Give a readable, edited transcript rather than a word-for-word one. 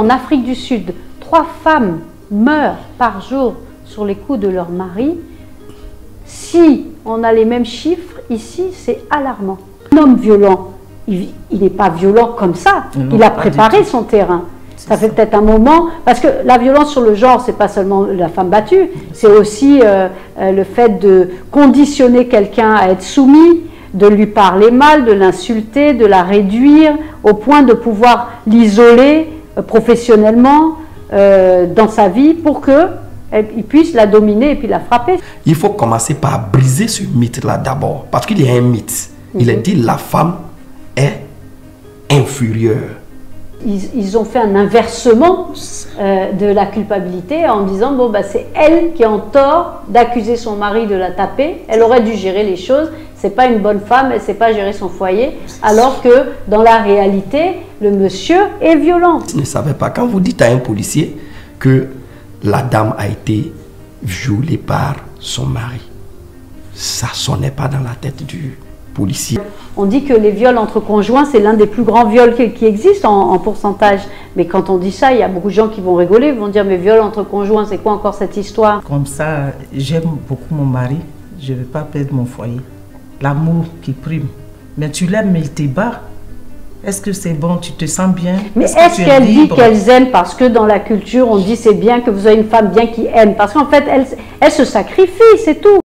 qu'en Afrique du Sud, 3 femmes meurent par jour sur les coups de leur mari, si on a les mêmes chiffres, ici, c'est alarmant. Un homme violent, il n'est pas violent comme ça, non, il a préparé son terrain. Ça fait peut-être un moment, parce que la violence sur le genre, c'est pas seulement la femme battue, c'est aussi le fait de conditionner quelqu'un à être soumis, de lui parler mal, de l'insulter, de la réduire, au point de pouvoir l'isoler professionnellement dans sa vie pour qu'il puisse la dominer et puis la frapper. Il faut commencer par briser ce mythe-là d'abord, parce qu'il y a un mythe. Il est dit la femme est inférieure. Ils ont fait un inversement de la culpabilité en disant bon, bah, c'est elle qui est en tort d'accuser son mari de la taper, elle aurait dû gérer les choses, c'est pas une bonne femme, elle sait pas gérer son foyer, alors que dans la réalité, le monsieur est violent. Je ne savais pas, quand vous dites à un policier que la dame a été violée par son mari, ça sonnait pas dans la tête du policier. On dit que les viols entre conjoints, c'est l'un des plus grands viols qui existent en pourcentage. Mais quand on dit ça, il y a beaucoup de gens qui vont rigoler, ils vont dire mais viol entre conjoints, c'est quoi encore cette histoire? Comme ça, j'aime beaucoup mon mari, je ne vais pas perdre mon foyer. L'amour qui prime. Mais tu l'aimes, mais il te bat. Est-ce que c'est bon, tu te sens bien? Mais est-ce qu'elle dit qu'elles aiment parce que dans la culture, on dit c'est bien que vous ayez une femme bien qui aime? Parce qu'en fait, elle se sacrifie, c'est tout.